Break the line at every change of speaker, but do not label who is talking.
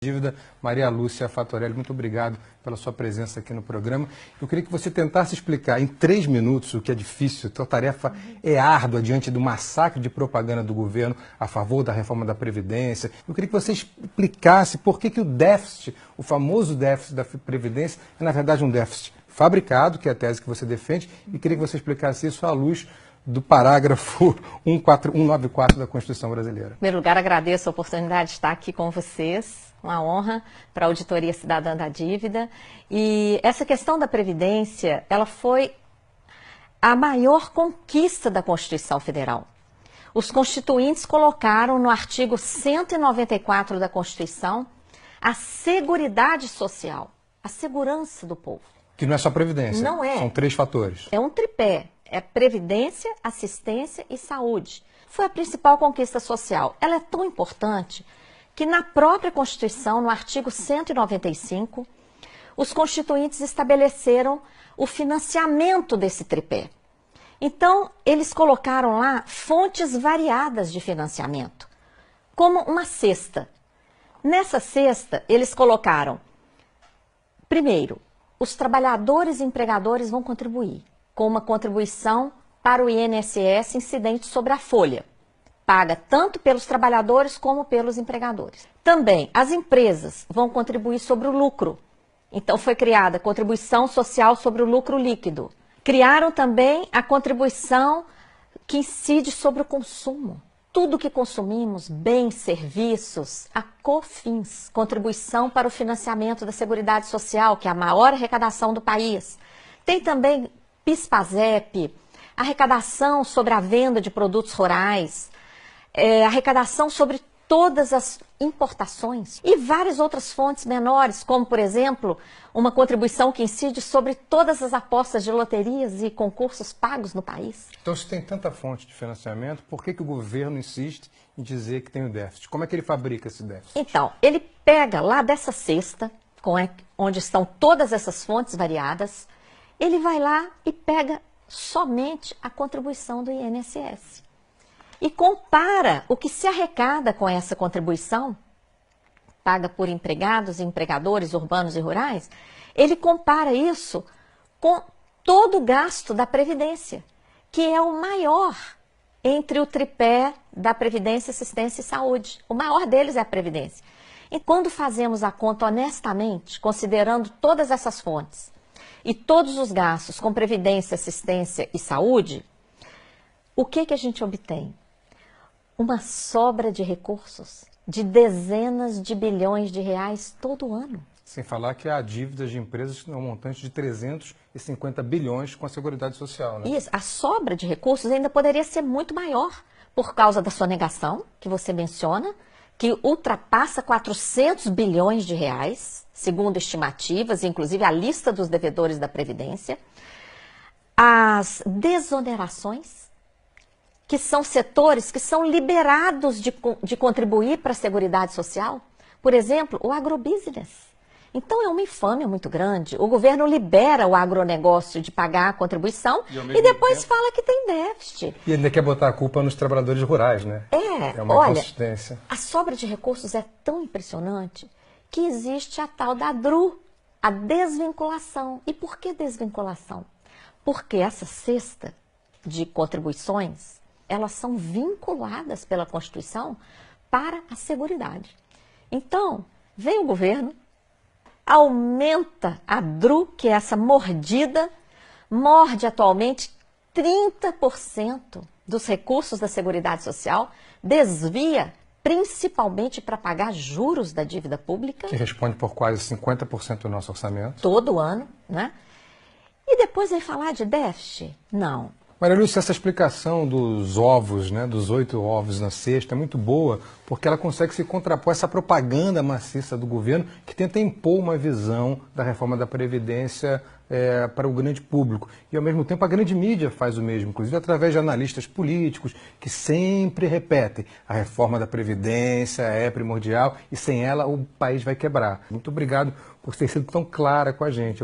Dívida, Maria Lúcia Fatorelli, muito obrigado pela sua presença aqui no programa. Eu queria que você tentasse explicar em 3 minutos, o que é difícil, a tarefa é árdua diante do massacre de propaganda do governo a favor da reforma da Previdência. Eu queria que você explicasse por que o déficit, o famoso déficit da Previdência, é na verdade um déficit fabricado, que é a tese que você defende, e queria que você explicasse isso à luz do parágrafo 194 da Constituição Brasileira.
Em primeiro lugar, agradeço a oportunidade de estar aqui com vocês, uma honra para a Auditoria Cidadã da Dívida. E essa questão da Previdência, ela foi a maior conquista da Constituição Federal. Os constituintes colocaram no artigo 194 da Constituição a seguridade social, a segurança do povo.
Que não é só Previdência,
não é.
São 3 fatores.
É um tripé. É previdência, assistência e saúde. Foi a principal conquista social. Ela é tão importante que na própria Constituição, no artigo 195, os constituintes estabeleceram o financiamento desse tripé. Então, eles colocaram lá fontes variadas de financiamento, como uma cesta. Nessa cesta, eles colocaram, primeiro, os trabalhadores e empregadores vão contribuir com uma contribuição para o INSS incidente sobre a folha, paga tanto pelos trabalhadores como pelos empregadores. Também, as empresas vão contribuir sobre o lucro. Então, foi criada a contribuição social sobre o lucro líquido. Criaram também a contribuição que incide sobre o consumo. Tudo que consumimos, bens, serviços, a COFINS, contribuição para o financiamento da Seguridade Social, que é a maior arrecadação do país. Tem também PIS/PASEP, arrecadação sobre a venda de produtos rurais, arrecadação sobre todas as importações e várias outras fontes menores, como, por exemplo, uma contribuição que incide sobre todas as apostas de loterias e concursos pagos no país.
Então, se tem tanta fonte de financiamento, por que o governo insiste em dizer que tem o déficit? Como é que ele fabrica esse déficit?
Então, ele pega lá dessa cesta, onde estão todas essas fontes variadas, ele vai lá e pega somente a contribuição do INSS. E compara o que se arrecada com essa contribuição, paga por empregados e empregadores urbanos e rurais, ele compara isso com todo o gasto da Previdência, que é o maior entre o tripé da Previdência, Assistência e Saúde. O maior deles é a Previdência. E quando fazemos a conta honestamente, considerando todas essas fontes, e todos os gastos com previdência, assistência e saúde, o que a gente obtém? Uma sobra de recursos de dezenas de bilhões de reais todo ano.
Sem falar que há dívidas de empresas que têm um montante de 350 bilhões com a Seguridade Social, né?
Isso, a sobra de recursos ainda poderia ser muito maior por causa da sonegação, que você menciona, que ultrapassa 400 bilhões de reais, segundo estimativas, inclusive a lista dos devedores da Previdência. As desonerações, que são setores que são liberados de contribuir para a Seguridade Social. Por exemplo, o agrobusiness. Então é uma infâmia muito grande. O governo libera o agronegócio de pagar a contribuição e depois fala que tem déficit.
E ainda quer botar a culpa nos trabalhadores rurais, né? É uma inconsistência.
A sobra de recursos é tão impressionante que existe a tal da DRU, a desvinculação. E por que desvinculação? Porque essa cesta de contribuições, elas são vinculadas pela Constituição para a Seguridade. Então, vem o governo, aumenta a DRU, que é essa mordida, morde atualmente 30% dos recursos da Seguridade Social, desvia principalmente para pagar juros da dívida pública.
Que responde por quase 50% do nosso orçamento.
Todo ano, né? E depois vem falar de déficit? Não.
Maria Lúcia, essa explicação dos ovos, né, dos 8 ovos na cesta, é muito boa, porque ela consegue se contrapor a essa propaganda maciça do governo que tenta impor uma visão da reforma da Previdência para o grande público. E, ao mesmo tempo, a grande mídia faz o mesmo, inclusive através de analistas políticos que sempre repetem: a reforma da Previdência é primordial e sem ela o país vai quebrar. Muito obrigado por ter sido tão clara com a gente.